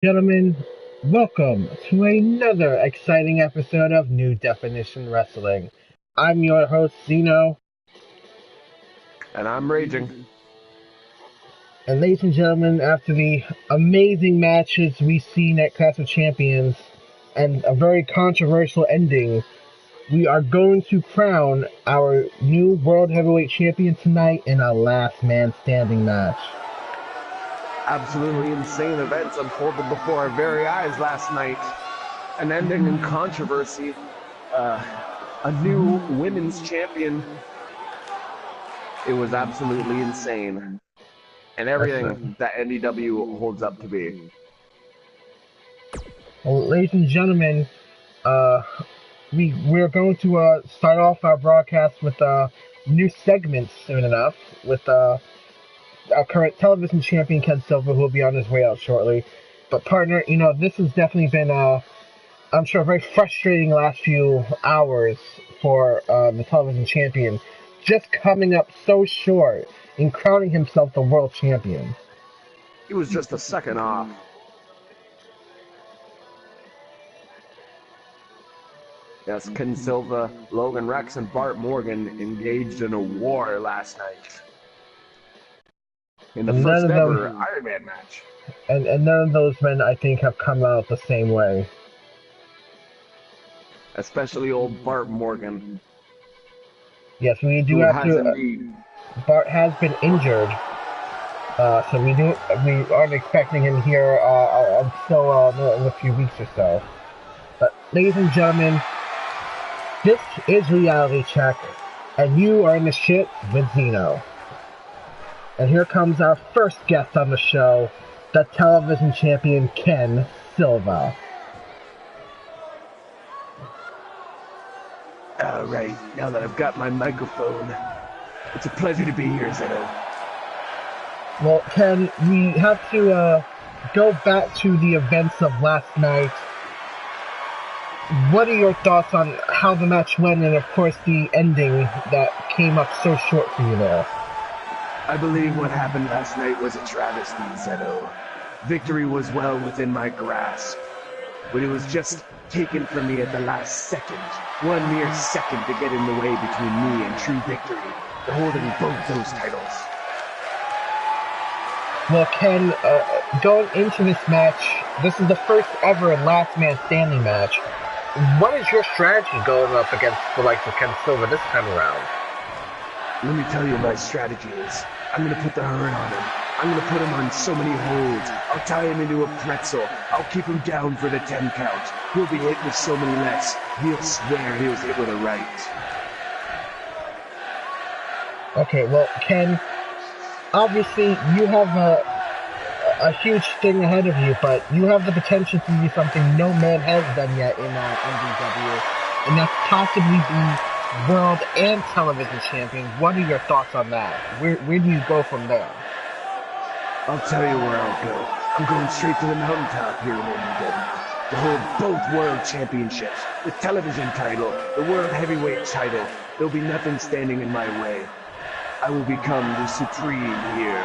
Gentlemen, welcome to another exciting episode of New Definition Wrestling. I'm your host, Zeno, And I'm raging. and ladies and gentlemen, after the amazing matches we've seen at Clash of Champions and a very controversial ending, we are going to crown our new World Heavyweight Champion tonight in a last man standing match. Absolutely insane events unfolded before our very eyes last night. An ending in controversy. A new women's champion. It was absolutely insane. And everything that NDW holds up to be. Well, ladies and gentlemen, we're going to start off our broadcast with new segments soon enough with our current television champion Ken Silver, who will be on his way out shortly. But partner, this has definitely been I'm sure a very frustrating last few hours for the television champion, just coming up so short in crowning himself the world champion. He was just a second off. Yes, Ken Silva, Logan Rex, and Bart Morgan engaged in a war last night. In the first ever Iron Man match. And none of those men, I think, have come out the same way. Especially old Bart Morgan. Yes, we do have to. Bart has been injured, so we aren't expecting him here until in a few weeks or so. But ladies and gentlemen, this is Reality Check, and you are in the shit with Zeno. And here comes our first guest on the show, the television champion Ken Silva. All right, now that I've got my microphone, it's a pleasure to be here, Zeno. Well, Ken, we have to go back to the events of last night. What are your thoughts on how the match went and, of course, the ending that came up so short for you there? I believe what happened last night was a travesty, Zeno. Victory was well within my grasp, but it was just taken from me at the last second. One mere second to get in the way between me and true victory, holding both those titles. Well, Ken, going into this match, this is the first ever last man standing match. What is your strategy going up against the likes of Ken Silva this time around? Let me tell you my strategy is. I'm going to put the hurt on him. I'm going to put him on so many holds. I'll tie him into a pretzel. I'll keep him down for the 10 count. He'll be hit with so many lefts, he'll swear he was hit with a right. Okay, well, Ken, obviously you have a huge thing ahead of you, but you have the potential to do something no man has done yet in NDW, and that's possibly be world and television champion. What are your thoughts on that? Where do you go from there? I'll tell you where I'll go. I'm going straight to the mountaintop here in NDW to hold both world championships, the television title, the world heavyweight title. There'll be nothing standing in my way. I will become the supreme here,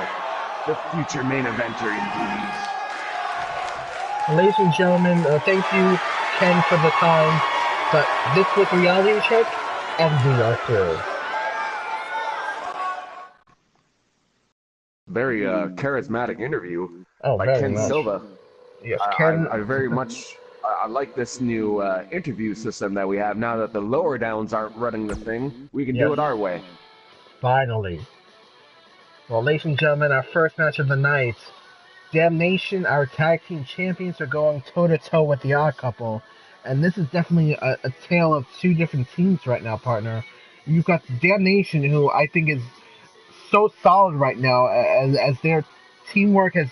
the future main eventer indeed. Ladies and gentlemen, thank you, Ken, for the time, but this was Reality Check, and we are through. Very charismatic interview by Ken Silva. Yes, Ken. I very much I like this new interview system that we have now that the lower downs aren't running the thing. We can do it our way. Finally. Well, ladies and gentlemen, our first match of the night. Damnation, our tag team champions, are going toe-to-toe with the Odd Couple. And this is definitely a tale of two different teams right now, partner. You've got Damnation, who I think is so solid right now, as their teamwork has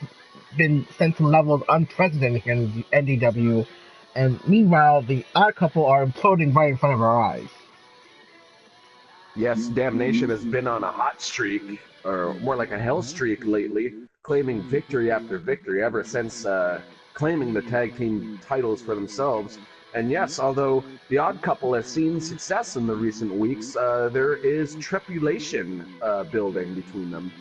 been sent to levels unprecedented here in NDW. And meanwhile, the Odd Couple are imploding right in front of our eyes. Yes, Damnation has been on a hot streak, or more like a hell streak lately, claiming victory after victory ever since claiming the tag team titles for themselves. And yes, although the Odd Couple has seen success in the recent weeks, there is trepidation building between them.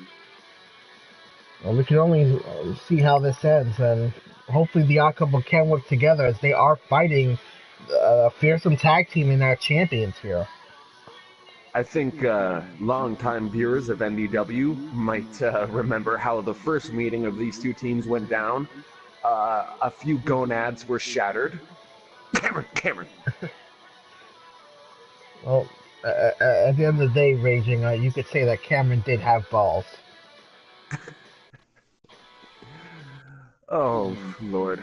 Well, we can only see how this ends, and hopefully the Odd Couple can work together as they are fighting a fearsome tag team and our champions here. I think longtime viewers of NDW might remember how the first meeting of these two teams went down. A few gonads were shattered. Cameron. Well, at the end of the day, Raging, you could say that Cameron did have balls. Oh, Lord.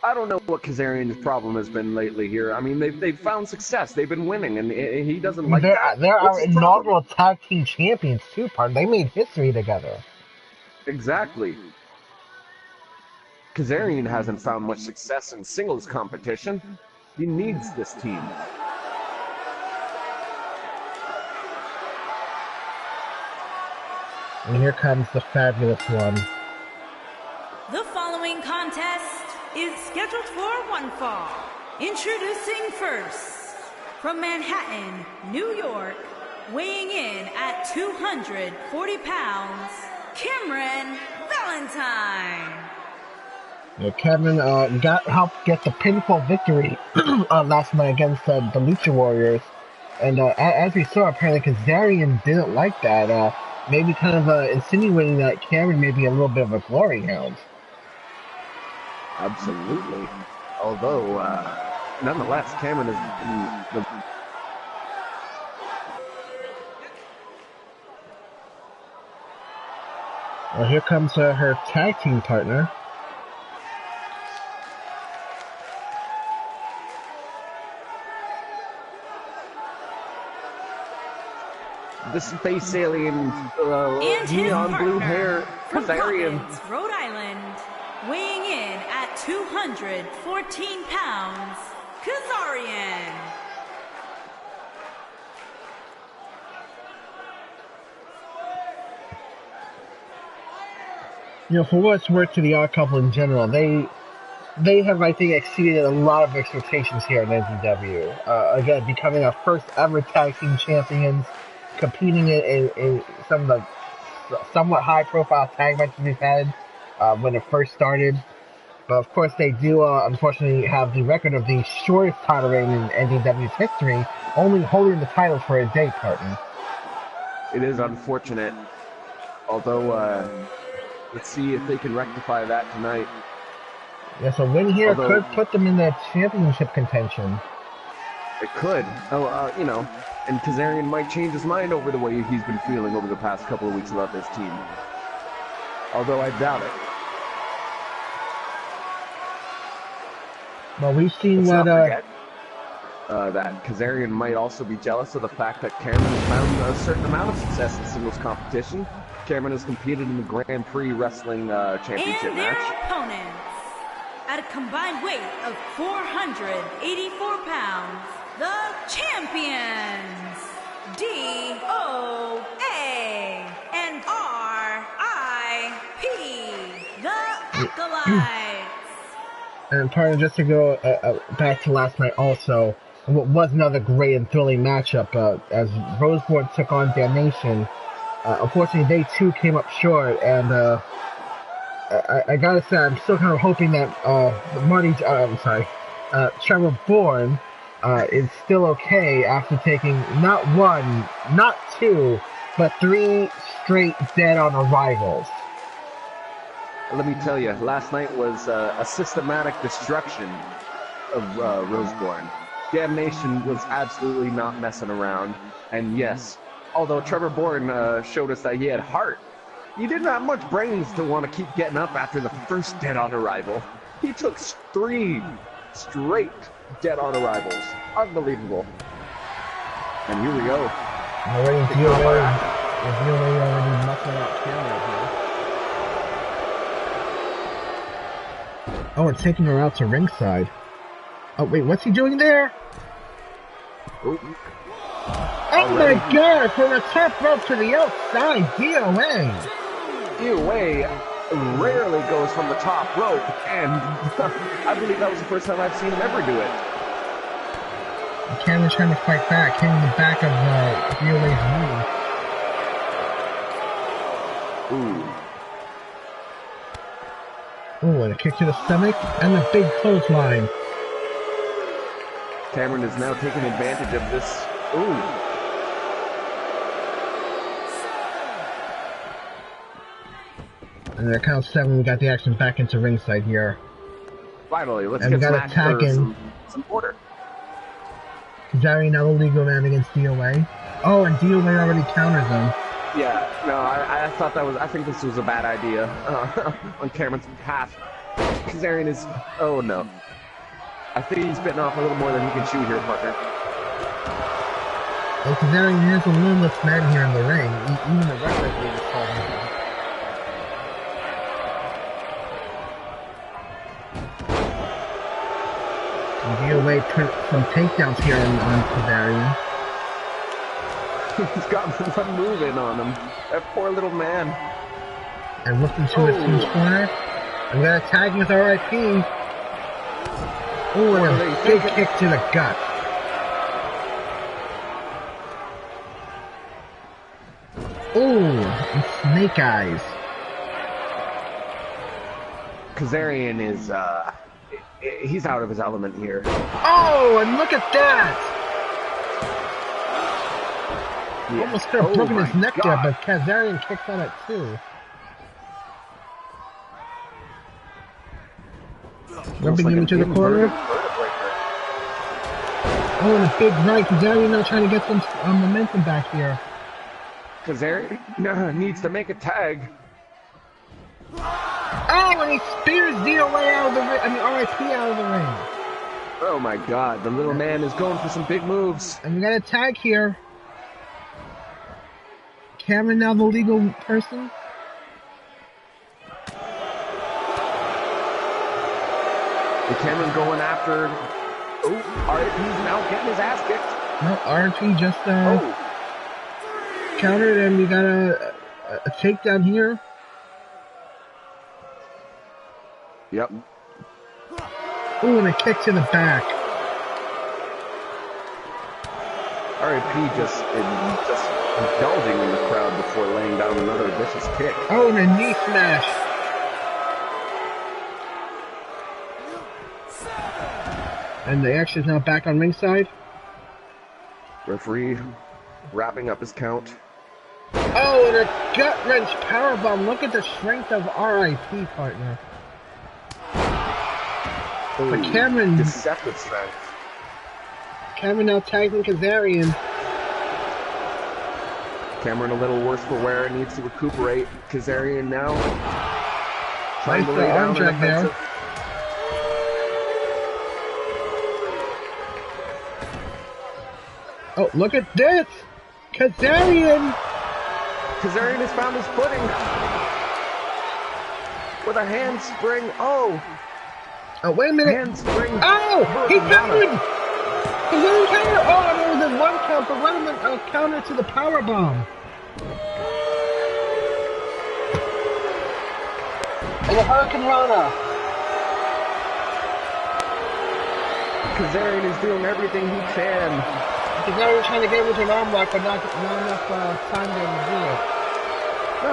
I don't know what Kazarian's problem has been lately here. I mean, they've found success. They've been winning, and he doesn't like that. They're What's our his problem? inaugural tag team champions, too, partner. They made history together. Exactly. Kazarian hasn't found much success in singles competition. He needs this team. And here comes the fabulous one. The following contest is scheduled for one fall. Introducing first, from Manhattan, New York, weighing in at 240 pounds, Cameron Valentine. Yeah, Cameron helped get the pinfall victory last night against the Lucha Warriors. And as we saw, apparently Kazarian didn't like that. Maybe kind of insinuating that Cameron may be a little bit of a glory hound. Absolutely. Although, nonetheless, Cameron is the... Well, here comes her tag team partner. This space alien, neon blue hair, Kazarian. From Rhode Island, weighing in at 214 pounds, Kazarian. You know, for what it's worth to the Odd Couple in general, they have, I think, exceeded a lot of expectations here in NDW. Again, becoming our first ever tag team champions, competing in some of the somewhat high-profile tag matches we've had when it first started. But of course, they do unfortunately have the record of the shortest title reign in NDW's history, only holding the title for a day, partner. It is unfortunate. Although, let's see if they can rectify that tonight. Yeah, so win here could put them in the championship contention. It could. Oh, you know, and Kazarian might change his mind over the way he's been feeling over the past couple of weeks about this team. Although I doubt it. Well, we've seen Let's that. not forget, that Kazarian might also be jealous of the fact that Cameron has found a certain amount of success in singles competition. Cameron has competed in the Grand Prix Wrestling Championship And their match. opponents, at a combined weight of 484 pounds, the champions, DOA and RIP, the Acolytes. And partner, just to go back to last night also, what was another great and thrilling matchup as Roseborn took on Damnation. Unfortunately, they too came up short, and I gotta say, I'm still kind of hoping that Trevor Bourne is still okay after taking not one, not two, but 3 straight dead on arrivals. Let me tell you, last night was a systematic destruction of Roseborn. Damnation was absolutely not messing around. And yes, although Trevor Bourne showed us that he had heart, he didn't have much brains to want to keep getting up after the first dead on arrival. He took 3 straight dead on arrivals. Unbelievable. And here we go. Already muscling out camera here. Oh, we're taking her out to ringside. Oh, wait, what's he doing there? Oh my god, from the top rope to the outside, DOA. DOA rarely goes from the top rope, and I believe that was the first time I've seen him ever do it. Cameron trying to fight back, hitting the back of DOA's knee. Ooh. Ooh, and kick to the stomach, and the big clothesline. Cameron is now taking advantage of this. Ooh. And at count 7, we got the action back into ringside here. Finally, let's and get we got some order. Kazarian now the legal man against DOA. Oh, and DOA already counters him. Yeah, no, I thought that was, I think this was a bad idea on Cameron's behalf. Kazarian is, oh no. I think he's bitten off a little more than he can chew here, partner. Well, Kazarian is a limbless man here in the ring. Even the referee is called him. DOA put some takedowns here on Kazarian. He's got one move in on him. That poor little man. And looked into his huge corner. And we got a tag with RIP. Oh, and a big kick to the gut. Oh, and snake eyes. Kazarian is, he's out of his element here. Oh, and look at that! Yeah. Almost could have broken his neck there, but Kazarian kicked on it too. Rubbing him into the corner. Oh, and a big right. Kazarian now trying to get some momentum back here. Kazarian needs to make a tag. Oh, and he spears DOA out of the ring. I mean, RIP out of the ring. Oh my god, the little man is going for some big moves. And we got a tag here. Cameron now the legal person. And Cameron going after. Oh, RIP's now getting his ass kicked. No, RIP just countered, and we got a takedown here. Yep. Ooh, and a kick to the back. RIP just indulging in the crowd before laying down another vicious kick. Oh, and a knee smash. And the action's now back on ringside. Referee wrapping up his count. Oh, and a gut-wrench powerbomb. Look at the strength of RIP, partner. Ooh, but Cameron... deceptive strength. Cameron now tagging Kazarian. Cameron a little worse for wear, needs to recuperate. Kazarian now trying Nice to lay down arm drag there. Oh, look at this! Kazarian! Kazarian has found his footing. With a handspring. Oh! Oh, wait a minute! Handspring. Oh! He countered! Kazarian countered! Oh, there was a one count, but wait a minute, a counter to the powerbomb. And a Hurricane Rana. Kazarian is doing everything he can. Kazarian trying to get him with an arm lock, but not enough time there to do it. No,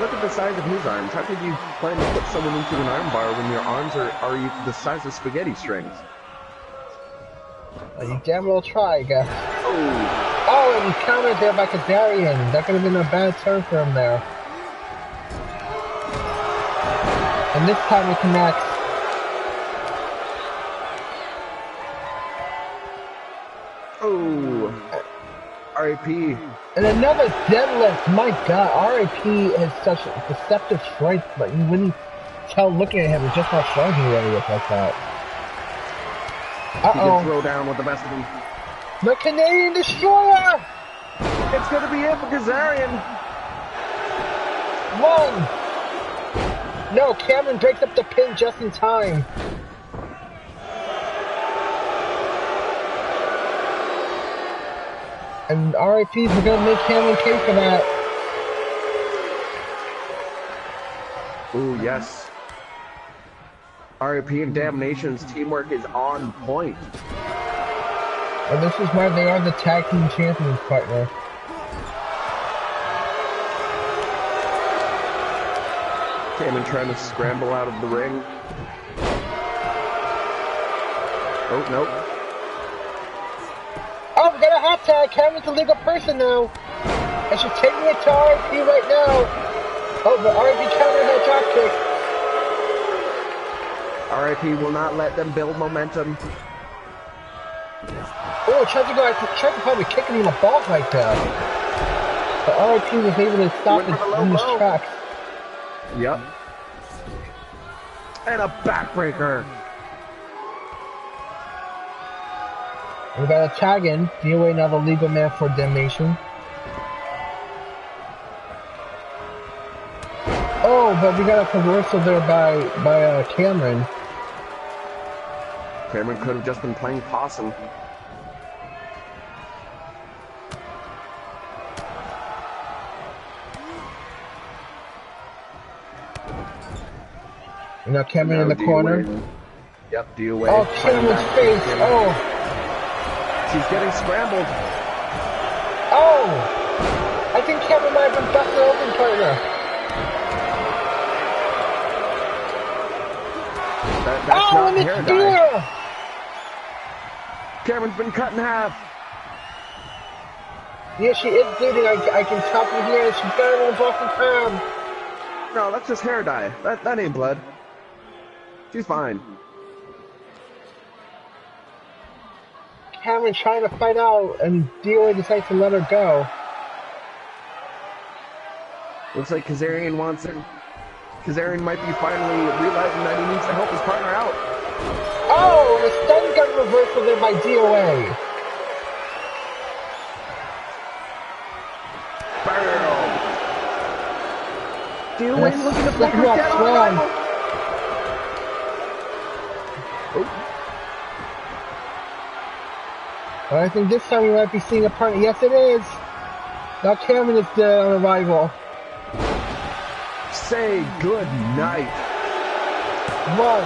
look at the size of his arms. How could you plan to put someone into an arm bar when your arms are the size of spaghetti strings? Well, you damn well try, guys. Oh, and he countered there by Kazarian. That could have been a bad turn for him there. And this time it connects. oh, RIP. And another deadlift. My God, RIP has such deceptive strength, but you wouldn't tell looking at him just how strong he really is like that. He can throw down with the best of them. The Canadian Destroyer! It's going to be it for Kazarian. One! No, Cameron breaks up the pin just in time. And RIPs are going to make Cameron pay for that. Ooh, yes. RIP and Damnation's teamwork is on point. And this is why they are the tag team champions, partner. Cameron trying to scramble out of the ring. Oh, nope. Oh, we got a hot tag. Cameron's a legal person now. And she's taking it to RIP right now. Oh, but RIP countered that drop kick. RIP will not let them build momentum. Oh, tried to probably kick him in the balls right there. But RIP was able to stop it in his tracks. Yep. And a backbreaker. We got a tag in. DOA now the legal man for damnation. Oh, but we got a reversal there by Cameron. Cameron could have just been playing possum. And now Cameron in the corner. Yep, DOA. Oh, Cameron's face. Oh. She's getting scrambled. Oh! I think Cameron might have been busted open, partner. That's oh, not and it's hair Dia! dye. Cameron's been cut in half. Yeah, she is bleeding. I can tell from here. She's got it on Boston Crab. No, that's just hair dye. That ain't blood. She's fine. Cameron trying to fight out, and DOA decides to let her go. Looks like Kazarian wants him. Kazarian might be finally realizing that he needs to help his partner out. Oh, and a stun gun reversal there by DOA. DOA looking to break her dead on arrival. But I think this time we might be seeing a partner. Yes, it is. Now Cameron is dead on arrival. Say good night. One.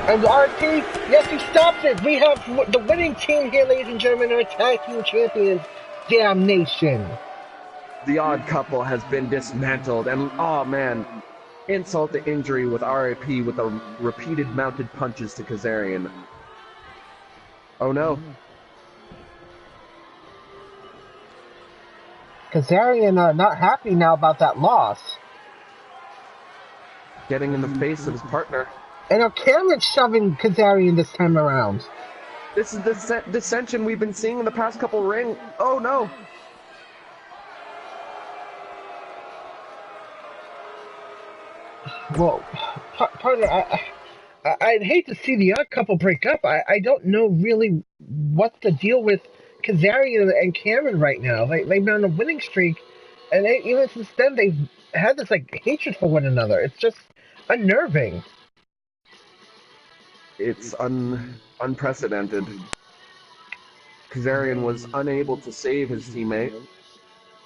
And RP, yes, he stopped it. We have the winning team here, ladies and gentlemen, our tag team champions, Damnation. The odd couple has been dismantled, and oh man, insult to injury with RIP with the repeated mounted punches to Kazarian. Oh no. Kazarian not happy now about that loss. Getting in the face of his partner. And now Cameron's shoving Kazarian this time around. This is the dissension we've been seeing in the past couple ring. Oh no. Well, partner, I'd hate to see the odd couple break up. I don't know really what's the deal with Kazarian and Cameron right now. They've been on a winning streak, and even since then they've had this like hatred for one another. It's just unnerving. It's unprecedented. Kazarian was unable to save his teammate,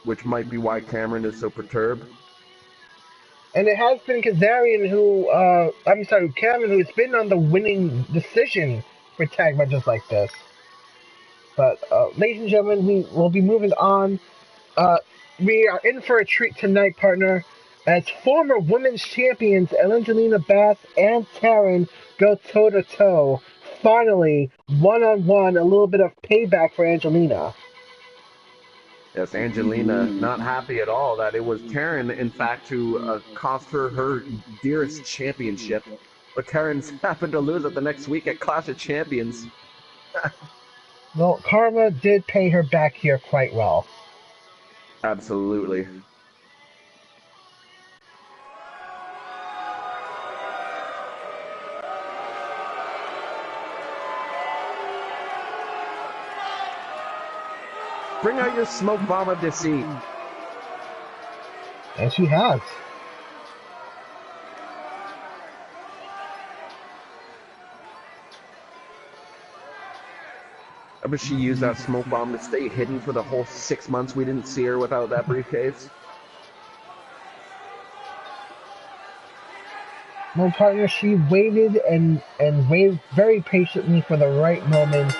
which might be why Cameron is so perturbed. And it has been Kazarian Cameron who's been on the winning decision for tag matches like this. But, ladies and gentlemen, we will be moving on. We are in for a treat tonight, partner, as former women's champions Angelina Bass and Taryn go toe-to-toe. Finally, one-on-one, a little bit of payback for Angelina. Yes, Angelina not happy at all that it was Taryn, in fact, who cost her dearest championship. But Taryn's happened to lose it the next week at Clash of Champions. Well, karma did pay her back here quite well. Absolutely. Bring out your smoke bomb of deceit. And she has. I bet she used that smoke bomb to stay hidden for the whole 6 months we didn't see her without that briefcase. Well, partner, she waited and waited very patiently for the right moment.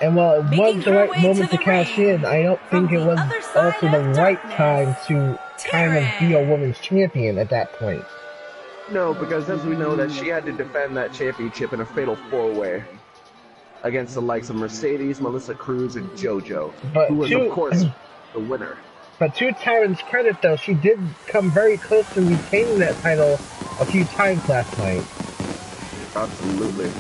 And while it was the right moment to cash in, I don't think it was also the right time to kind of be a women's champion at that point. No, because as we know that she had to defend that championship in a fatal 4-way against the likes of Mercedes, Melissa Cruz, and JoJo, who was, of course, the winner. But to Tyron's credit, though, she did come very close to retaining that title a few times last night. Absolutely.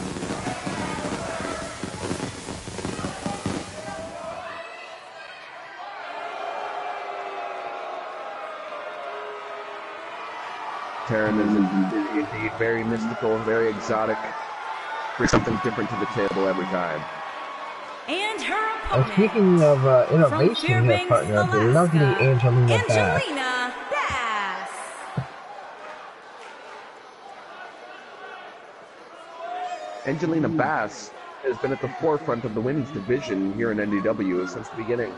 Taryn is indeed very mystical, very exotic. Brings something different to the table every time. And her opponent. And speaking of innovation here, partner, the lovely Angelina Bass. Angelina Bass has been at the forefront of the women's division here in NDW since the beginning.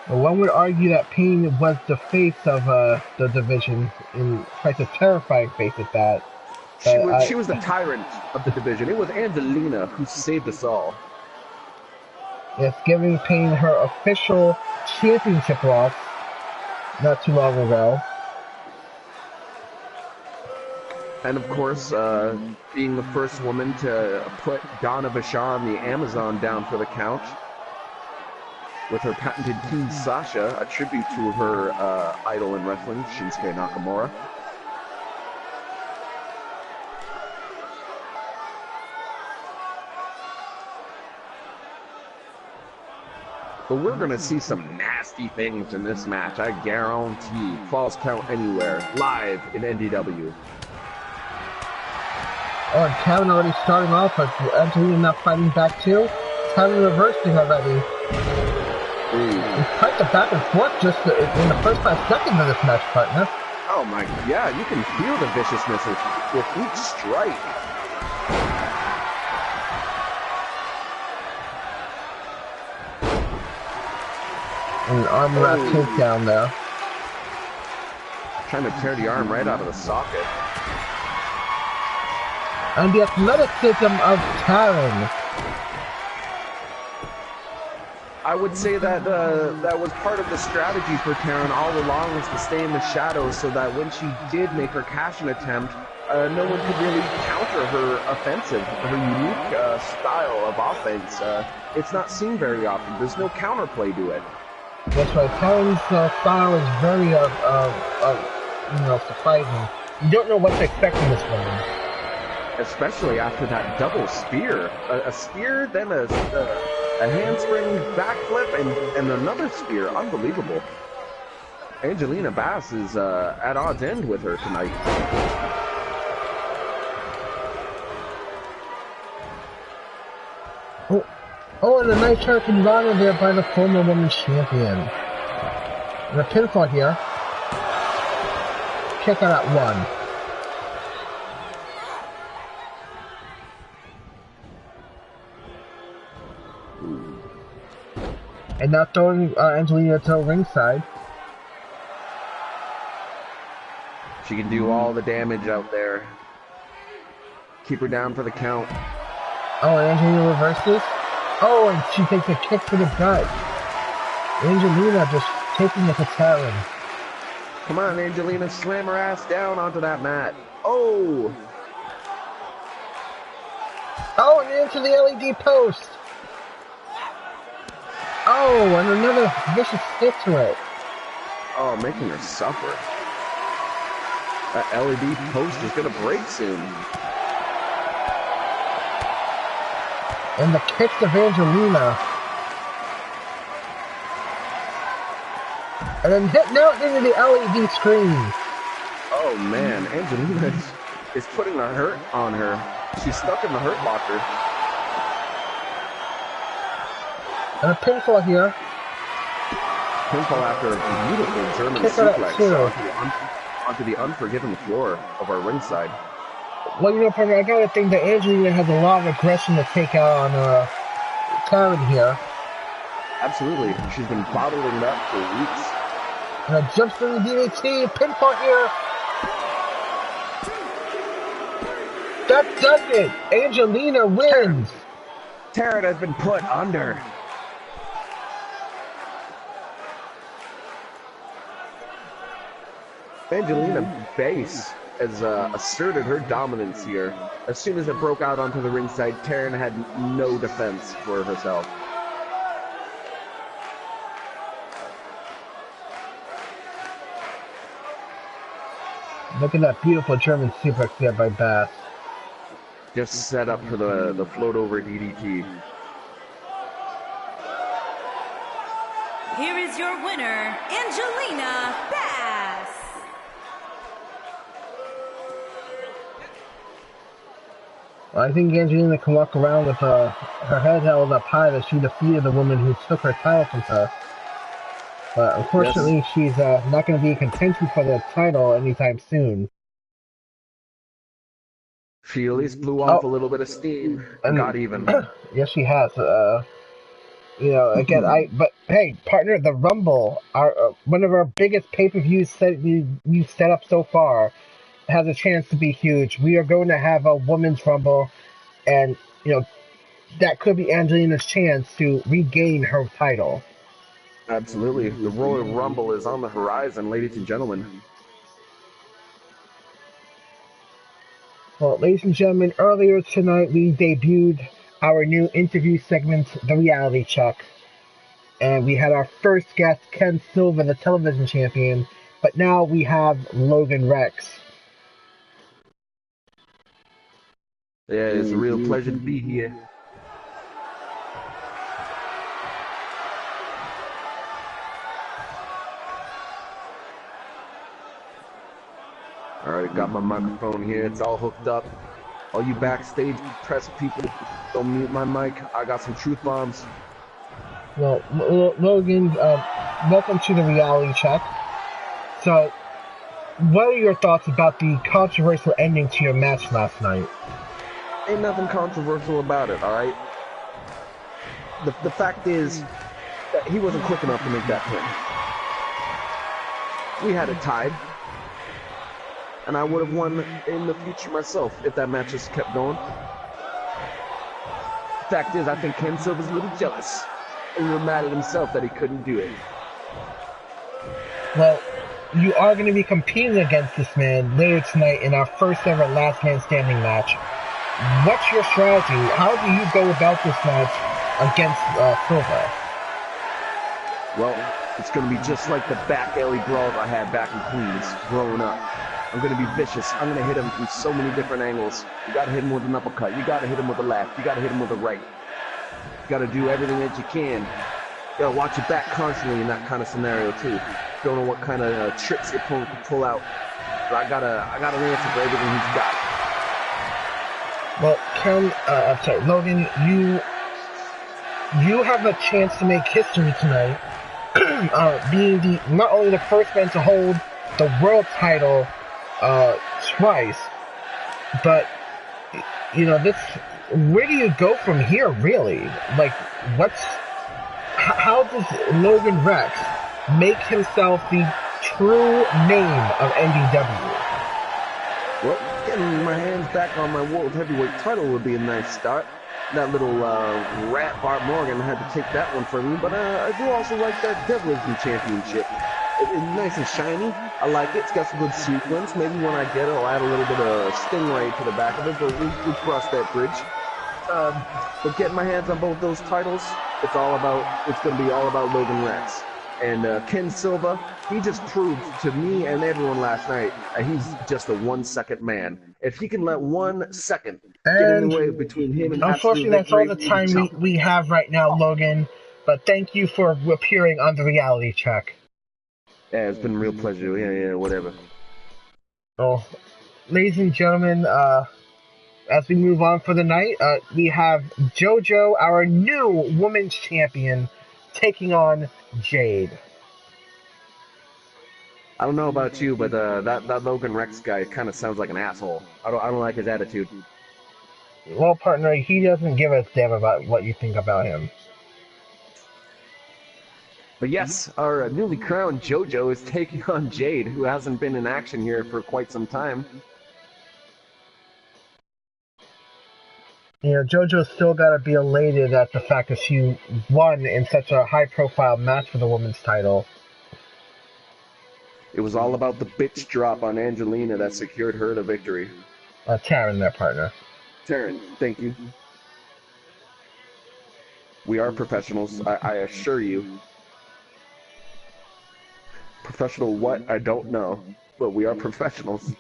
One would argue that Payne was the face of the division, in quite a terrifying face at that. She was the tyrant of the division. It was Angelina who saved us all. Yes, giving Payne her official championship loss not too long ago. And of course, being the first woman to put Donna Vachon, the Amazon, down for the count. With her patented King Sasha, a tribute to her idol in wrestling, Shinsuke Nakamura. But we're going to see some nasty things in this match, I guarantee. Falls count anywhere, live in NDW. Oh, and Kevin already starting off with Angelina not fighting back too. Kevin reversing already. It's quite the back and forth just in the first 5 seconds of this match, partner. Oh my, yeah, you can feel the viciousness with each strike. An arm wrap takedown there. Trying to tear the arm right out of the socket. And the athleticism of Taryn. I would say that that was part of the strategy for Taryn all along, was to stay in the shadows so that when she did make her cash-in attempt, no one could really counter her offensive, her unique style of offense. It's not seen very often. There's no counterplay to it. That's right. Taryn's style is very, surprising. You don't know what to expect from this woman. Especially after that double spear. A spear, then a handspring backflip, and another spear. Unbelievable. Angelina Bass is at odds end with her tonight. Oh, and a nice Hurricane Rana there by the former women's champion. And a pinfall here. Kick out at 1. And now throwing Angelina to the ringside. She can do all the damage out there. Keep her down for the count. Oh, and Angelina reverses. Oh, and she takes a kick to the gut. Angelina just taking it to Taryn. Come on, Angelina, slam her ass down onto that mat. Oh! Oh, and into the LED post. Oh, and another vicious hit to it. Oh, making her suffer. That LED post is going to break soon. And the kicks of Angelina. And then hitting out into the LED screen. Oh man, Angelina is putting the hurt on her. She's stuck in the hurt locker. And a pinfall here. Pinfall after a beautiful German suplex onto the unforgiven floor of our ringside. Well, you know, partner, I gotta think that Angelina has a lot of aggression to take out on Taryn here. Absolutely. She's been bottling it up for weeks. And a jump from the DDT, pinfall here. That does it. Angelina wins. Taryn has been put under. Angelina Bass has asserted her dominance here. As soon as it broke out onto the ringside, Taryn had no defense for herself. Look at that beautiful German suplex there by Bass. Just set up for the float over DDT. Here is your winner, Angelina Bass. Well, I think Angelina can walk around with her head held up high that she defeated the woman who took her title from her. But unfortunately, yes, she's not going to be in contention for the title anytime soon. She at least blew off a little bit of steam and got even. Yes, she has. You know, again, but hey, partner, the Rumble, one of our biggest pay-per-views we've set up so far, has a chance to be huge. We are going to have a women's Rumble, and you know, that could be Angelina's chance to regain her title. Absolutely. The Royal Rumble is on the horizon, ladies and gentlemen. Well, ladies and gentlemen, earlier tonight we debuted our new interview segment, The Reality Check. And we had our first guest, Ken Silva, the television champion. But now we have Logan Rex. Yeah, it's a real pleasure to be here. Alright, got my microphone here. It's all hooked up. All you backstage press people, don't mute my mic. I got some truth bombs. Well, Logan, welcome to the Reality Check. So, what are your thoughts about the controversial ending to your match last night? Ain't nothing controversial about it, alright? The fact is that he wasn't quick enough to make that pin. We had it tied. And I would have won in the future myself if that match just kept going. Fact is, I think Ken Silva's a little jealous. And real mad at himself that he couldn't do it. Well, you are going to be competing against this man later tonight in our first ever Last Man Standing match. What's your strategy? How do you go about this match against Silva? Well, it's going to be just like the back alley brawls I had back in Queens growing up. I'm going to be vicious. I'm going to hit him from so many different angles. You got to hit him with an uppercut. You got to hit him with a left. You got to hit him with a right. You got to do everything that you can. You got to watch your back constantly in that kind of scenario too. Don't know what kind of tricks your opponent can pull out. But I got an answer for everything he's got. Well, Ken, I'm sorry, Logan, you have a chance to make history tonight, being not only the first man to hold the world title twice, but you know, where do you go from here, really? Like, how does Logan Rex make himself the true name of NDW? Well, getting my hands back on my world heavyweight title would be a nice start. That little rat Bart Morgan had to take that one from me, but I do also like that Devilism Championship. It's nice and shiny. I like it. It's got some good sequence. Maybe when I get it, I'll add a little bit of Stingray to the back of it, but we'll cross that bridge. But getting my hands on both those titles, it's going to be all about Logan Rex. And Ken Silva, he just proved to me and everyone last night that he's just a 1 second man. If he can let 1 second get in the way between him and unfortunately, that's all the time we have right now, Logan. But thank you for appearing on the Reality Check. Yeah, it's been a real pleasure. Yeah, whatever. Well, ladies and gentlemen, as we move on for the night, we have JoJo, our new women's champion, taking on Jade. I don't know about you, but that Logan Rex guy kind of sounds like an asshole. I don't like his attitude. Well, partner, he doesn't give a damn about what you think about him. But yes, our newly crowned JoJo is taking on Jade, who hasn't been in action here for quite some time. You know, JoJo's still got to be elated at the fact that she won in such a high-profile match for the women's title. It was all about the bitch drop on Angelina that secured her the victory. Taryn, their partner. Taryn, thank you. We are professionals, I assure you. Professional what? I don't know. But we are professionals.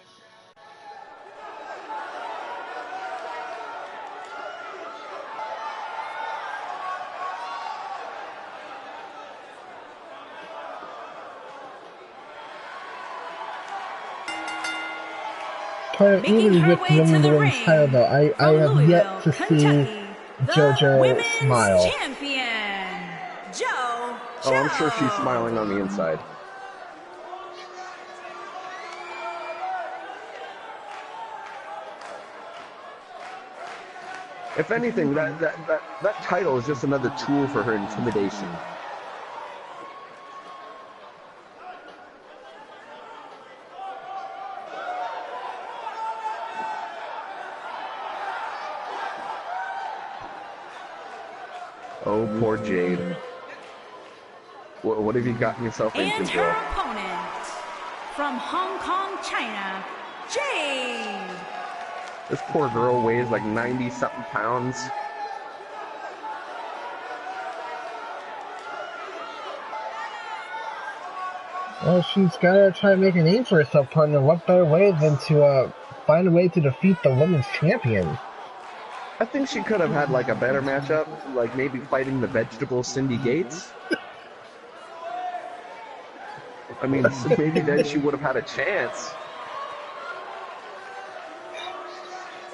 Even with winning the women's title, though, I have yet to see JoJo smile. Champion, Jo. Oh, I'm sure she's smiling on the inside. If anything, that title is just another tool for her intimidation. Oh, poor Jade. What have you gotten yourself into, And her opponent, from Hong Kong, China, Jade. This poor girl weighs like 90-something pounds. Well, she's gotta try to make a name for herself, partner. What better way than to find a way to defeat the women's champion? I think she could have had like a better matchup, like maybe fighting the vegetable Cindy Gates. I mean, maybe then she would have had a chance.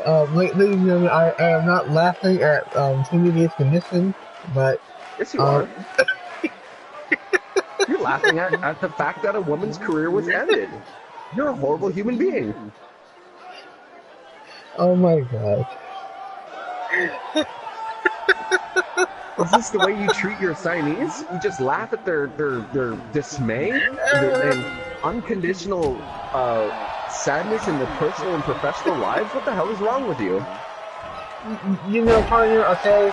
Ladies and gentlemen, I am not laughing at Cindy Gates' condition, but yes, you are. You're laughing at the fact that a woman's career was ended. You're a horrible human being. Oh my god. Is this the way you treat your signees? You just laugh at their dismay and unconditional sadness in their personal and professional lives? What the hell is wrong with you? You know, partner, okay,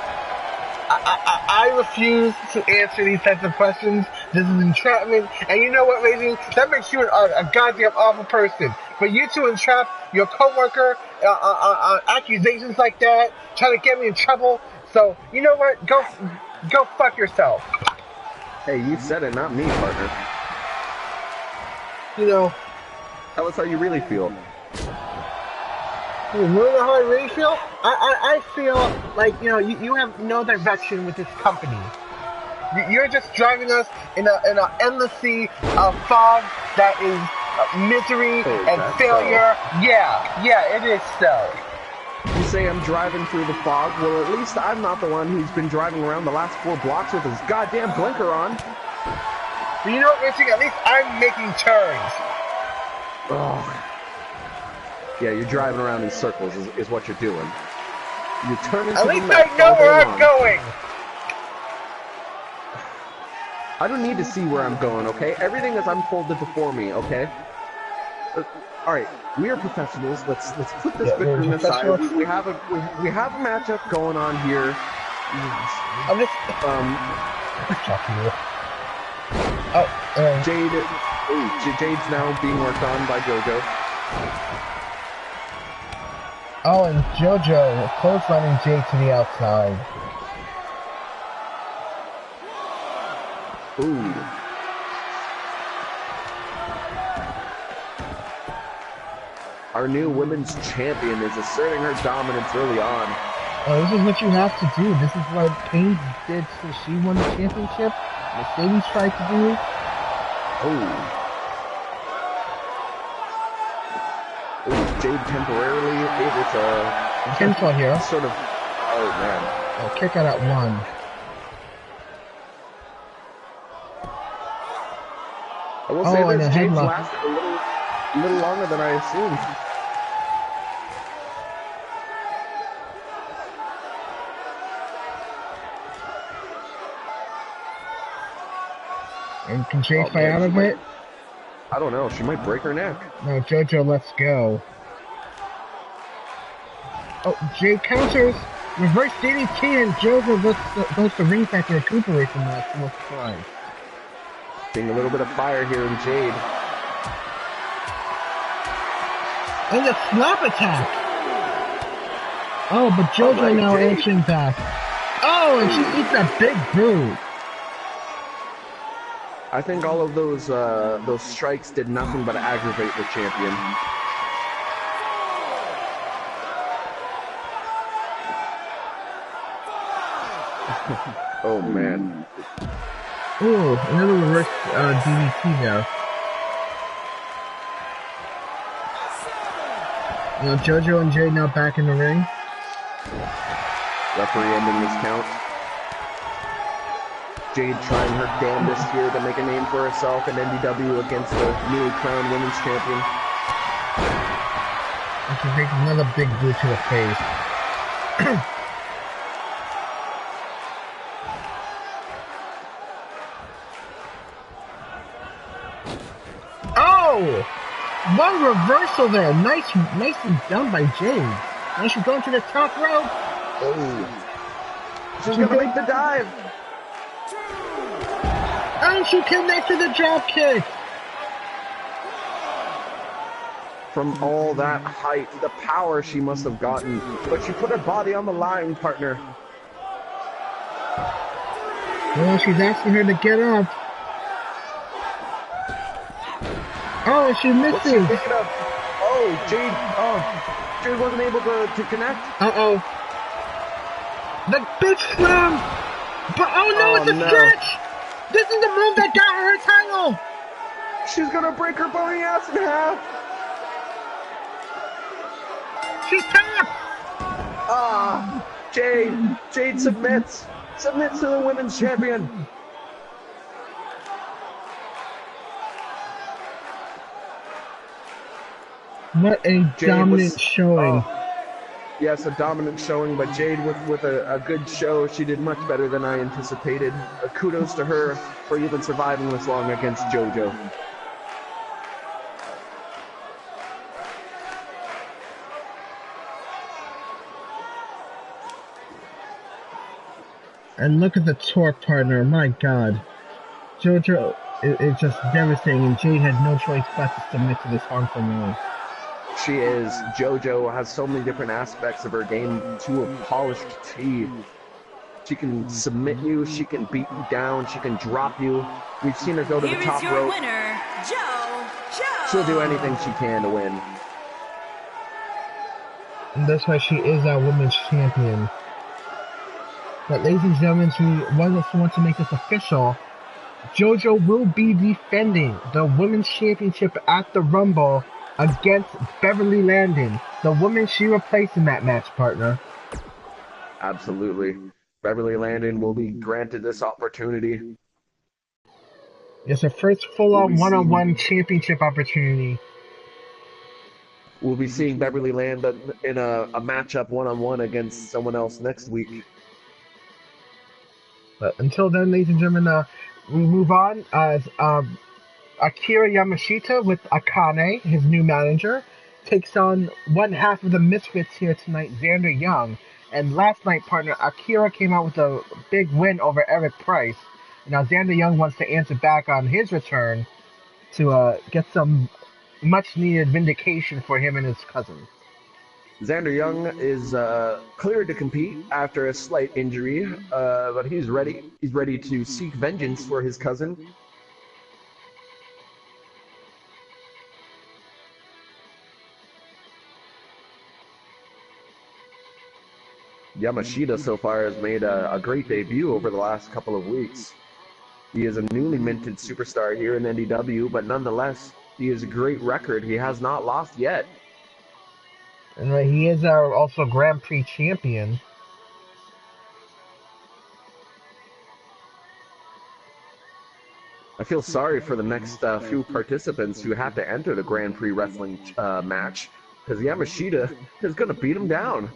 I refuse to answer these types of questions. This is entrapment, and you know what, ladies? That makes you a goddamn awful person. For you to entrap your coworker on accusations like that, trying to get me in trouble. So, you know what? Go fuck yourself. Hey, you said it, not me, partner. You know. Tell us how you really feel. You know how I really feel? I feel like, you know, you have no direction with this company. You're just driving us in an endless sea of fog that is misery and failure. So? Yeah, it is so. You say I'm driving through the fog? Well, at least I'm not the one who's been driving around the last 4 blocks with his goddamn blinker on. But you know what, Richie? At least I'm making turns. Oh. Yeah, you're driving around in circles is what you're doing. You're turning to the left. At least I know where I'm going. I don't need to see where I'm going, okay? Everything is unfolded before me, okay? All right, we are professionals. Let's put this bickering aside. We have a matchup going on here. I'm just Jade's now being worked on by JoJo. Oh, and JoJo clotheslining Jade to the outside. Ooh. Our new women's champion is asserting her dominance early on. Oh, this is what you have to do. This is what Paige did so she won the championship. Mercedes tried to do. Oh. Ooh, Jade temporarily able to... Pinfall here. Sort of... Oh, man. Oh, kick out at 1. I will say this, Jade's lasted a little longer than I assumed. And can Jade fight out of it? I don't know, she might break her neck. No, JoJo, let's go. Oh, Jade counters. Reverse DDT and JoJo goes to ringside to recuperate from that. Seeing a little bit of fire here in Jade. And a slap attack. Oh, but JoJo right, now Jade. answering back. Oh, and she eats a big boot. I think all of those strikes did nothing but aggravate the champion. Oh man. Ooh, another reverse DDT there. You know, JoJo and Jade now back in the ring. Referee ending this count. Jade trying her damnedest here to make a name for herself in NDW against the newly crowned women's champion. And she takes another big boot to the face. Oh! One reversal there. Nicely done by Jade. Now she's going to the top rope. Oh. She's gonna make the dive. And she connected the drop kick. From all that height, the power she must have gotten. But she put her body on the line, partner. Well, she's asking her to get up. Oh, she What's she misses. picking up? Oh, Jade. Oh, Jade wasn't able to connect. Uh-oh. The big slam. But, oh no, it's a stretch. This is the move that got her title. She's gonna break her bony ass in half. She's tapped. Ah, Jade submits to the women's champion. What a dominant showing. Yes, a dominant showing, but Jade with a good show. She did much better than I anticipated. Kudos to her for even surviving this long against JoJo. And look at the torque, partner. My God. JoJo is just devastating, and Jade had no choice but to submit to this harmful move. She is. JoJo has so many different aspects of her game to a polished T. She can submit you, she can beat you down, she can drop you. We've seen her go to the top rope. Here is your winner, JoJo. She'll do anything she can to win. And that's why she is our women's champion. But ladies and gentlemen, we want to make this official. JoJo will be defending the women's championship at the Rumble against Beverly Landon, the woman she replaced in that match, partner. Absolutely. Beverly Landon will be granted this opportunity. It's her first full-on one-on-one championship opportunity. We'll be seeing Beverly Landon in a matchup one-on-one against someone else next week. But until then, ladies and gentlemen, we move on as Akira Yamashita with Akane, his new manager, takes on one half of the Misfits here tonight, Xander Young. And last night, partner, Akira came out with a big win over Eric Price. Now Xander Young wants to answer back on his return to get some much-needed vindication for him and his cousin. Xander Young is cleared to compete after a slight injury, but he's ready. He's ready to seek vengeance for his cousin. Yamashita so far has made a great debut over the last couple of weeks. He is a newly minted superstar here in NDW, but nonetheless, he has a great record. He has not lost yet. And he is also Grand Prix champion. I feel sorry for the next few participants who have to enter the Grand Prix wrestling match, because Yamashita is going to beat him down.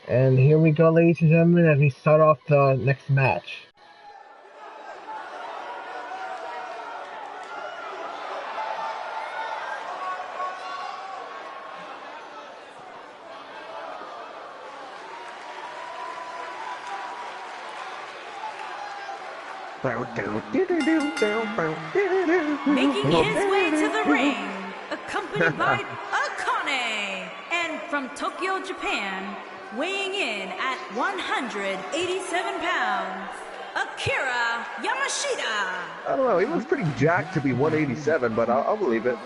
And here we go, ladies and gentlemen, as we start off the next match. Making his way to the ring, accompanied by Akane. And from Tokyo, Japan, weighing in at 187 pounds, Akira Yamashita. I don't know, he looks pretty jacked to be 187, but I'll believe it.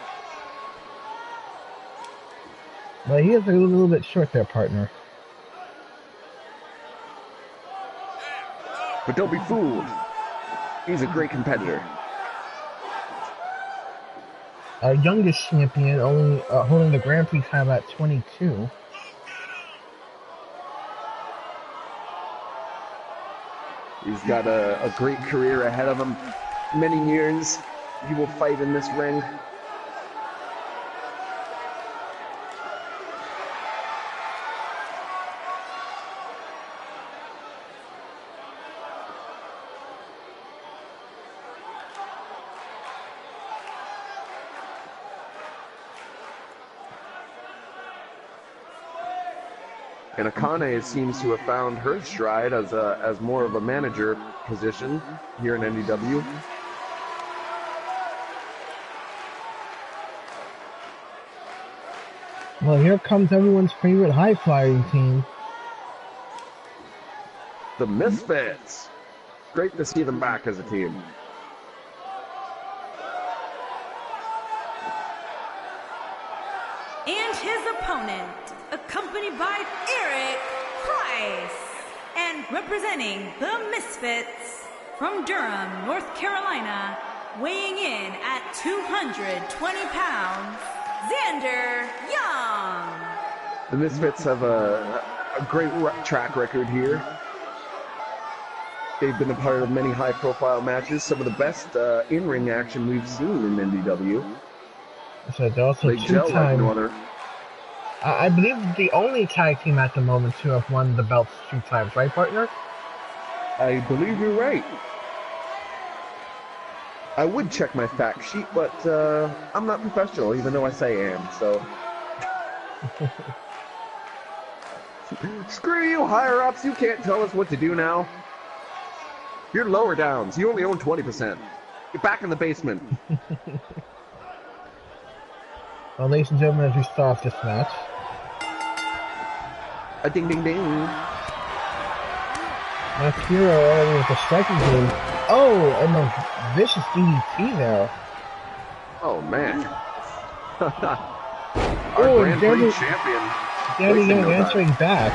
But he is a little bit short there, partner. But don't be fooled. He's a great competitor. Our youngest champion, only holding the Grand Prix title at 22. He's got a great career ahead of him. Many years he will fight in this ring. And Akane seems to have found her stride as more of a manager position here in NDW. Well, here comes everyone's favorite high-flying team. The Misfits. Great to see them back as a team. And his opponent, accompanied by Eric Price, and representing the Misfits from Durham, North Carolina, weighing in at 220 pounds, Xander Young. The Misfits have a great track record here. They've been a part of many high-profile matches, some of the best in-ring action we've seen in NDW. So they're also They gel like no other. I believe the only tag team at the moment to have won the belts 2 times, right, partner? I believe you're right. I would check my fact sheet, but I'm not professional, even though I say I am, so... Screw you, higher-ups, you can't tell us what to do now. You're lower downs, you only own 20%. Get back in the basement. Well, ladies and gentlemen, as we start off this match. A ding ding ding. Akira already with the striking game. Oh, and a vicious DDT there. Oh, man. Our Oh, Grand Prix champion. Danny Young answering back.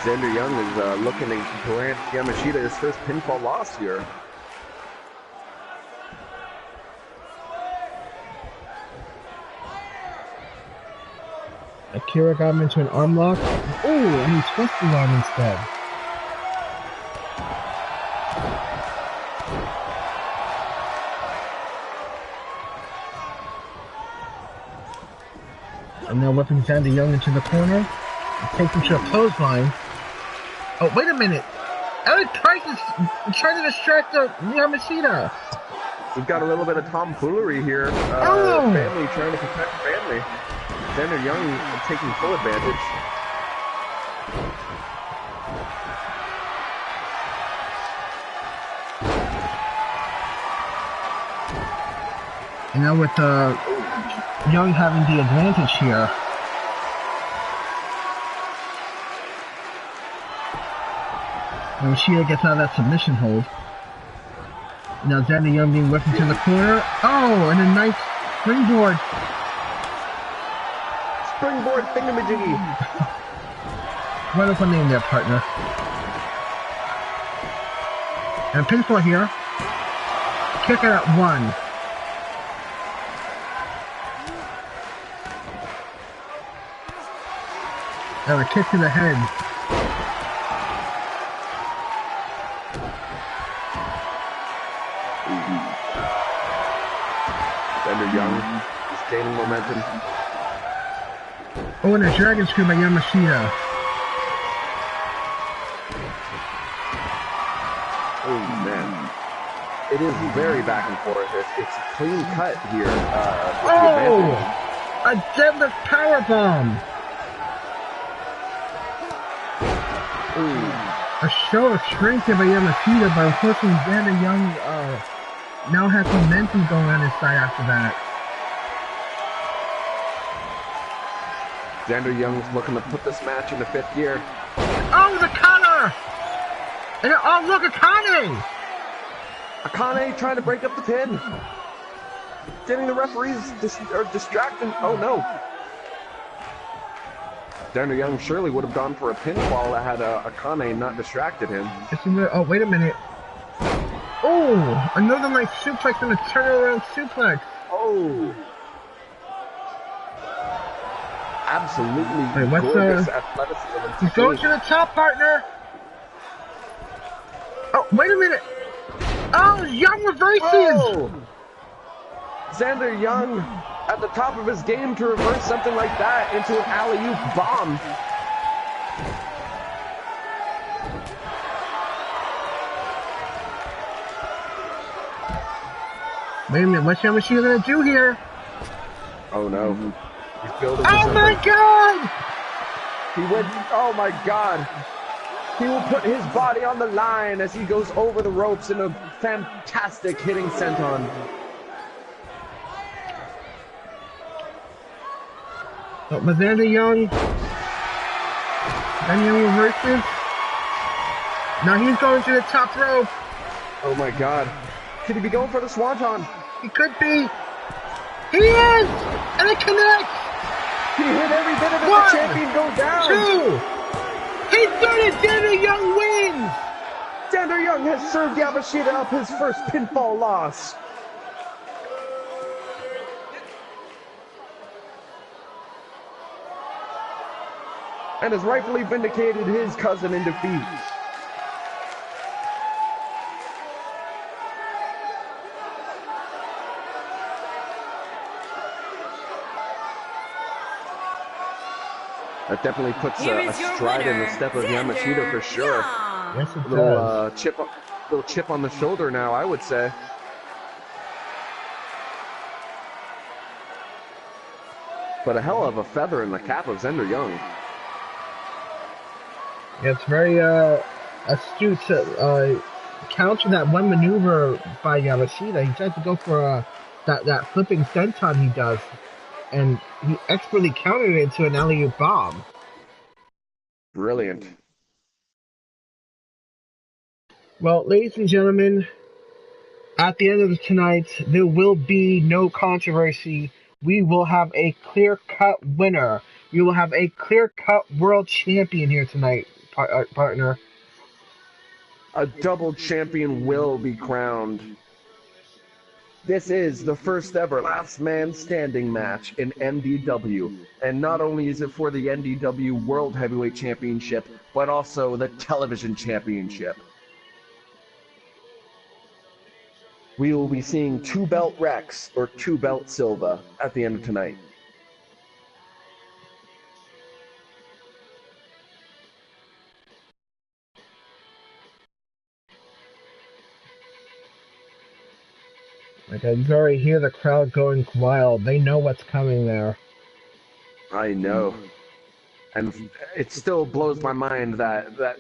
Xander Young is looking to grant Yamashita his first pinfall loss here. Akira got him into an arm lock. Oh, and he twisted his arm instead. And now whipping Xander Young into the corner. Takes him to a clothesline. Oh, wait a minute. Eric Price is trying to distract Yamashita. We've got a little bit of tomfoolery here. Oh. Family trying to protect family. Xander Young taking full advantage. And now with Young having the advantage here. And Yamashita gets out of that submission hold. Now Xander Young being whipped into the corner. Oh, and a nice springboard. Springboard thingamajiggy. Wonderful name there, partner. And a pinfall here. Kick it at 1. And a kick to the head. Xander Young is gaining momentum. Oh, and a dragon screw by Yamashita. Oh, man. It is very back and forth. It's a clean cut here. Oh! A deadlift powerbomb! A show of strength here by Yamashita, but unfortunately Xander Young now has momentum going on his side after that. Xander Young's looking to put this match into 5th gear. Oh, the cutter! And oh, look, Akane! Akane trying to break up the pin. Getting the referees distracted. Oh, no. Xander Young surely would have gone for a pinfall that had Akane not distracted him. Oh, wait a minute. Oh, another nice suplex and a turnaround suplex. Oh. Absolutely wait, what's gorgeous athleticism. He's going to the top, partner. Oh, wait a minute. Oh, Young reverses. Whoa. Xander Young at the top of his game to reverse something like that into an alley-oop bomb. Wait a minute, what's Yamashita gonna do here? Oh no. He's building oh my god! He went, oh my god. He will put his body on the line as he goes over the ropes in a fantastic hitting senton. But with Xander Young reverses. Now he's going to the top rope. Oh my god. Could he be going for the swanton? He could be. He is! And it connects! He hit every bit of it. One, the champion goes down. 2! He's done it! Xander Young wins! Xander Young has served Yamashita up his first pinfall loss. And has rightfully vindicated his cousin in defeat. That definitely puts a stride in the step of Yamashita for sure. Yes, it little chip on the shoulder now, I would say. But a hell of a feather in the cap of Xander Young. Yeah, it's very astute to counter that one maneuver by Yamashita. He tried to go for that flipping senton he does, and he expertly countered it into an alley-oop bomb. Brilliant. Well, ladies and gentlemen, at the end of tonight, there will be no controversy. We will have a clear-cut winner. We will have a clear-cut world champion here tonight, partner. A double champion will be crowned. This is the first ever last man standing match in NDW. And not only is it for the NDW World Heavyweight Championship, but also the Television Championship. We will be seeing 2-belt Rex or 2-belt Silva at the end of tonight. Like, I can already hear the crowd going wild. They know what's coming there. I know. And it still blows my mind that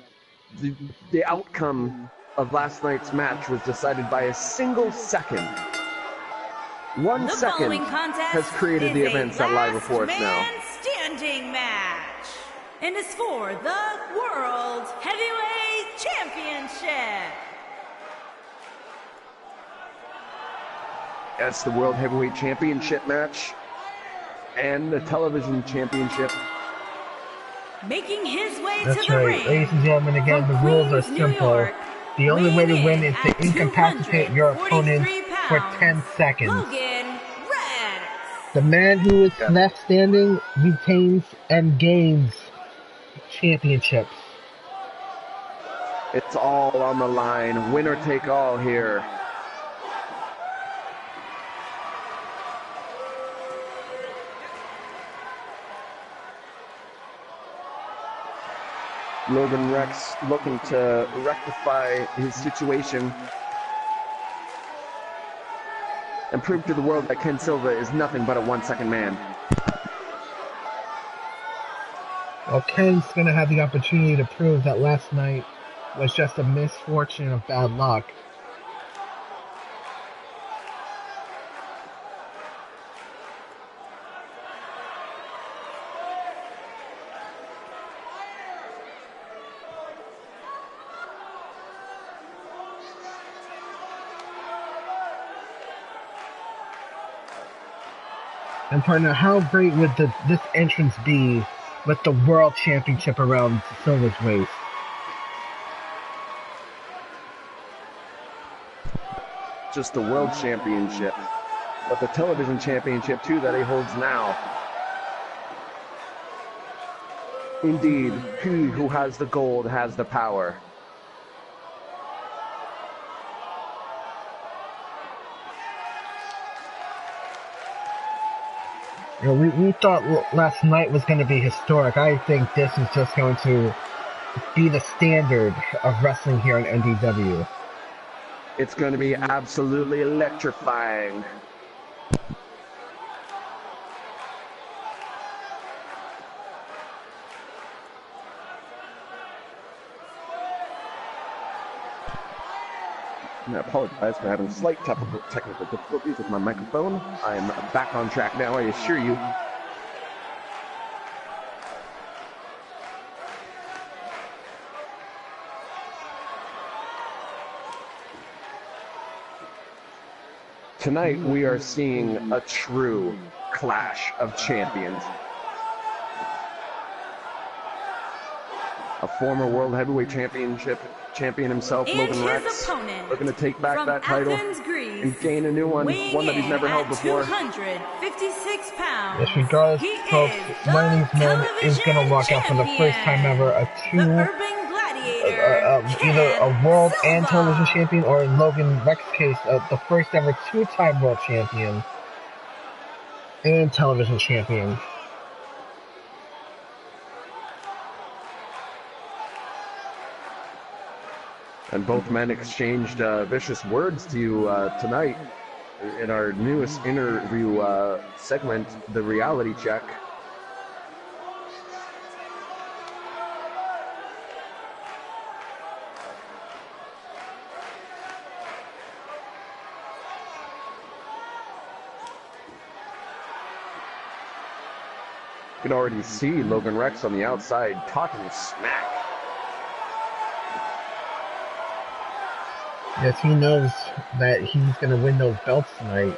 the outcome of last night's match was decided by a single second. 1 second has created the events that lie before us now. Standing match, and is for the World Heavyweight Championship. That's the World Heavyweight Championship match and the Television Championship. Making his way That's to the right. ring. Ladies and gentlemen, again, the rules are simple. The only way to win is to incapacitate your opponent for 10 seconds. Logan Rex. The man who is left standing retains and gains championships. It's all on the line. Winner take all here. Logan Rex looking to rectify his situation. and prove to the world that Ken Silva is nothing but a 1-second man. Well, Ken's going to have the opportunity to prove that last night was just a misfortune of bad luck. And partner, how great would this entrance be with the World Championship around Silva's waist? Just the World Championship, but the Television Championship too that he holds now. Indeed, he who has the gold has the power. You know, we thought last night was going to be historic. I think this is just going to be the standard of wrestling here in NDW. It's going to be absolutely electrifying. I apologize for having slight technical difficulties with my microphone. I'm back on track now, I assure you. Tonight we are seeing a true clash of champions. A former World Heavyweight champion himself, And Logan his Rex, opponent looking to take back from that title Athens, Greece, and gain a new one that he's never held before. 256 pounds. Yes, regardless, He folks, is one of the these men is going to walk out for the first time ever a the Urban Gladiator, either a world and Silva. television champion, or in Logan Rex's case, the first ever two-time world champion and television champion. And both men exchanged vicious words to you tonight in our newest interview segment, The Reality Check. You can already see Logan Rex on the outside talking smack. Yes, he knows that he's going to win those belts tonight.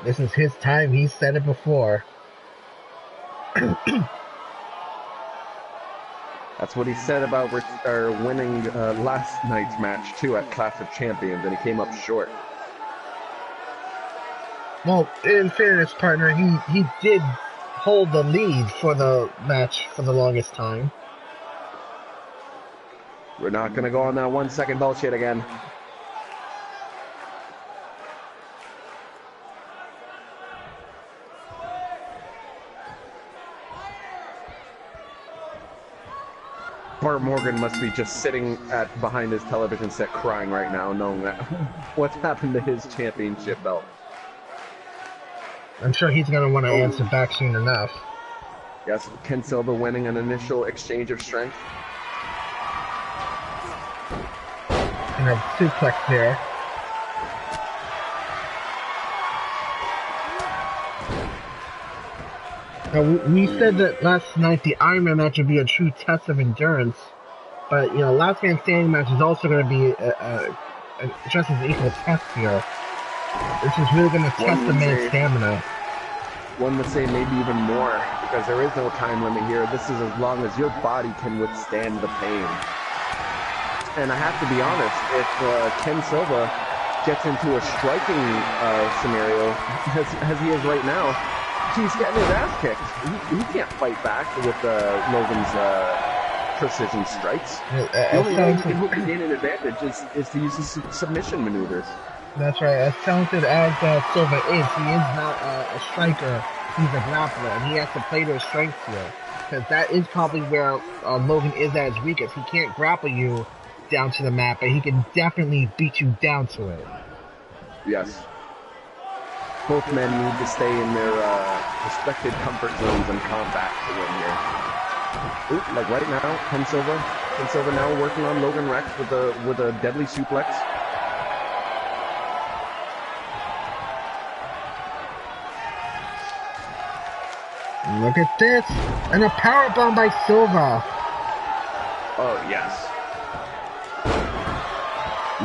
This is his time. He said it before. That's what he said about winning last night's match, too, at Clash of Champions, and he came up short. Well, in fairness, partner, he did hold the lead for the match for the longest time. We're not going to go on that 1 second bullshit again. Bart Morgan must be just sitting behind his television set crying right now, knowing that what's happened to his championship belt. I'm sure he's going to want to answer back soon enough. Yes, Ken Silva winning an initial exchange of strength. And a suplex there. Now, we said that last night the Iron Man match would be a true test of endurance, but, you know, last man standing match is also going to be just as equal test here. This is really going to test the man's stamina. One would say maybe even more, because there is no time limit here. This is as long as your body can withstand the pain. And I have to be honest, if Ken Silva gets into a striking scenario, as he is right now, he's getting his ass kicked. He can't fight back with Logan's precision strikes. The only way he can gain an advantage is to use his submission maneuvers. That's right. As talented as Silva is, he is not a striker. He's a grappler, and he has to play to his strengths here. Because that is probably where Logan is at his weakest. He can't grapple you down to the mat, but he can definitely beat you down to it. Yes. Both men need to stay in their respected comfort zones in combat to win here. Ooh, like right now, Ken Silva now working on Logan Rex with a deadly suplex. Look at this! And a powerbomb by Silva! Oh, yes.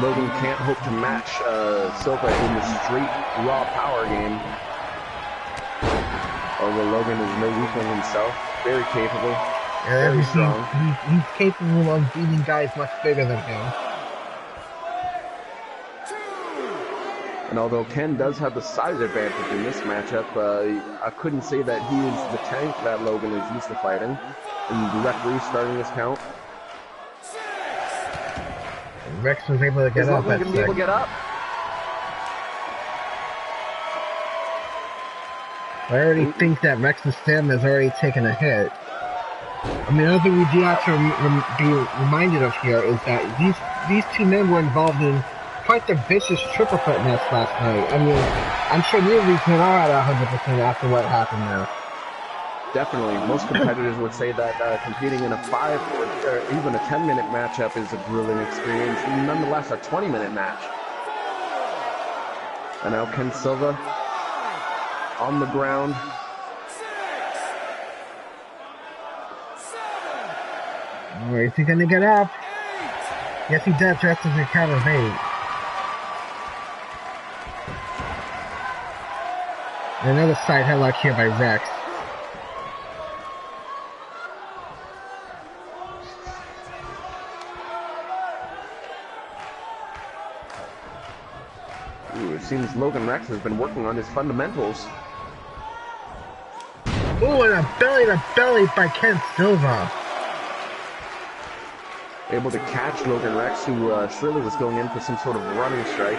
Logan can't hope to match Silva in the straight, raw power game. Although Logan is no weakling himself. Very capable. Yeah, very strong. He's capable of beating guys much bigger than him. And although Ken does have the size advantage in this matchup, I couldn't say that he is the tank that Logan is used to fighting. And the referee starting this count. Rex was able to get up. Logan be able to get up? I already think that Rex's stamina has already taken a hit. I mean, another thing we do have to be reminded of here is that these two men were involved in quite the vicious triple threat match last night. I mean, I'm sure neither of these men are at 100% after what happened there. Definitely. Most competitors would say that competing in a 5 or even a 10-minute matchup is a grueling experience. Nonetheless, a 20-minute match. And now Ken Silva on the ground. Oh, is he going to get up? Yes, he does. Rex is a count of 8. And another side headlock here by Rex. Ooh, it seems Logan Rex has been working on his fundamentals. Ooh, and a belly-to-belly by Ken Silva. Able to catch Logan Rex, who surely was going in for some sort of running strike.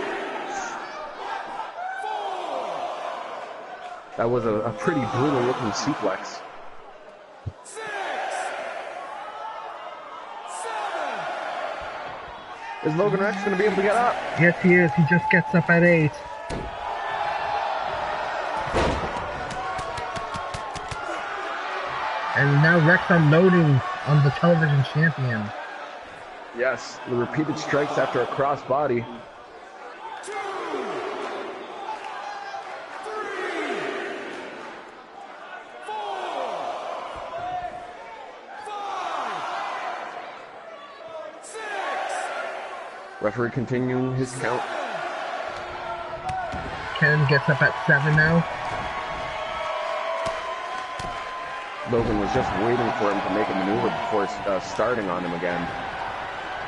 That was a pretty brutal-looking suplex. 6, 7. Is Logan Rex going to be able to get up? Yes, he is. He just gets up at 8. And now Rex unloading on the television champion. Yes, the repeated strikes after a cross body. 2, 3, 4, 5, 6. Referee continuing his count. Ken gets up at 7 now. Logan was just waiting for him to make a maneuver before starting on him again.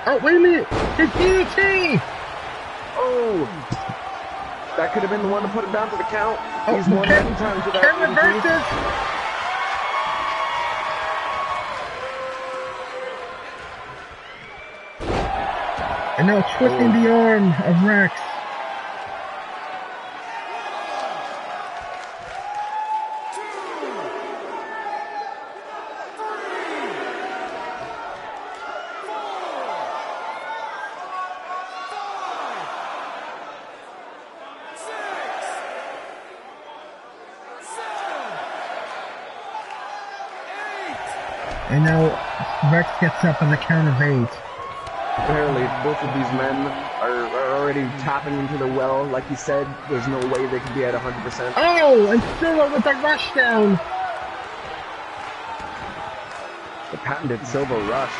Oh, wait a minute! His DDT! Oh! That could have been the one to put him down for the count. Oh, He's won many times with that Ken DDT. reverses! And now twisting the arm of Rex. And now Rex gets up on the count of 8. Apparently, both of these men are already tapping into the well. Like you said, there's no way they can be at 100%. Oh, and Silva with the rush down. The patented Silva rush.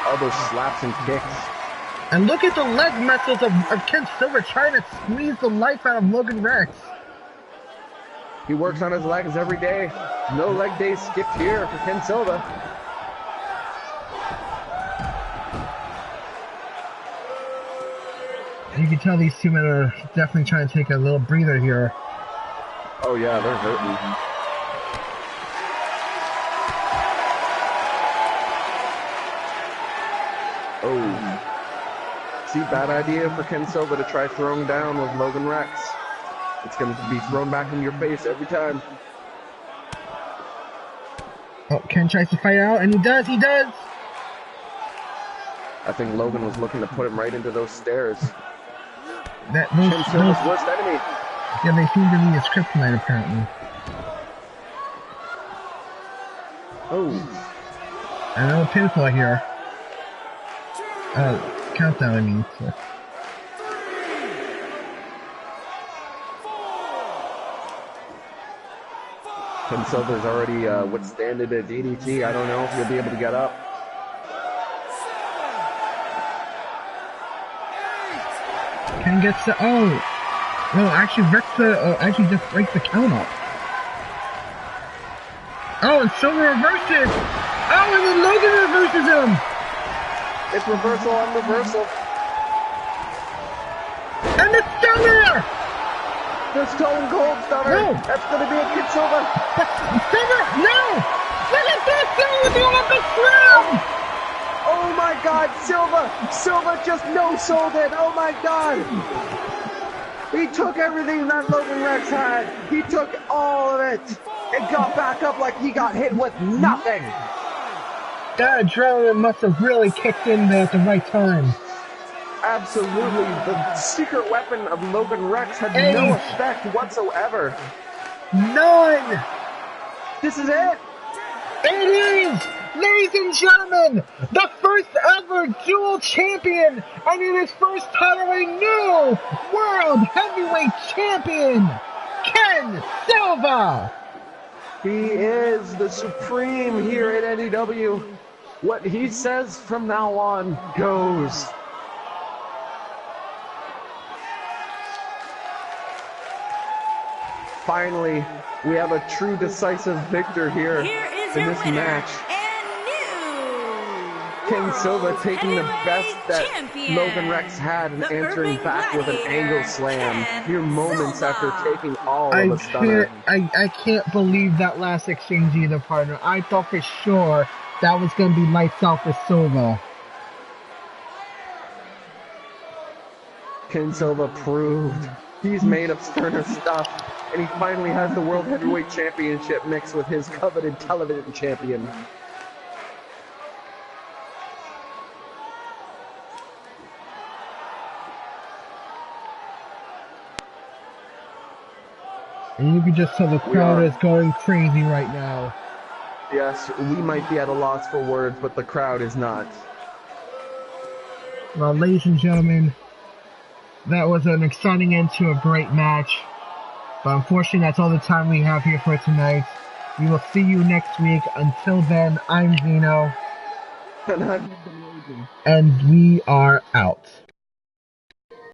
All those slaps and kicks. And look at the leg muscles of Ken Silva trying to squeeze the life out of Logan Rex. He works on his legs every day. No leg days skipped here for Ken Silva. You can tell these two men are definitely trying to take a little breather here. Oh yeah, they're hurting. Oh. See, bad idea for Ken Silva to try throwing down with Logan Rex. It's going to be thrown back in your face every time. Oh, Ken tries to fight out, and he does! I think Logan was looking to put him right into those stairs. That Ken Silva's worst enemy. Yeah, they seem to be his kryptonite, apparently. Oh. Another pinfall here. Countdown, I mean. So. Ken Silver's already withstanded a DDT. I don't know if he'll be able to get up. Ken gets the... Oh! No, actually, actually just breaks the count up. Oh, and Silver reverses! Oh, and then Logan reverses him! It's reversal on reversal. And the stunner! The Stone Cold Stunner! No. That's gonna be a Kid Silver! Silver! No! Look at this thing with the Olympic slam! Oh my god, Silva! Silva just no-sold it! Oh my god! He took everything that Logan Rex had! He took all of it! And got back up like he got hit with nothing! That adrenaline must have really kicked in there at the right time. Absolutely, the secret weapon of Logan Rex had no effect whatsoever. None! This is it! It is! Ladies and gentlemen, the first ever dual champion, and in his first title, a new World Heavyweight Champion, Ken Silva! He is the supreme here at NDW. What he says from now on goes. Finally, we have a true decisive victor here in this match. Ken Silva taking the best that Logan Rex had and answering back with an angle slam mere moments after taking all of a stunner. I can't believe that last exchange either, partner. I thought for sure that was going to be lights out for Silva. Ken Silva proved he's made of sterner stuff, and he finally has the World Heavyweight Championship mixed with his coveted television champion. And you can just tell the crowd is going crazy right now. Yes, we might be at a loss for words, but the crowd is not. Well, ladies and gentlemen, that was an exciting end to a great match. But unfortunately, that's all the time we have here for tonight. We will see you next week. Until then, I'm Zeno. And I'm And we are out.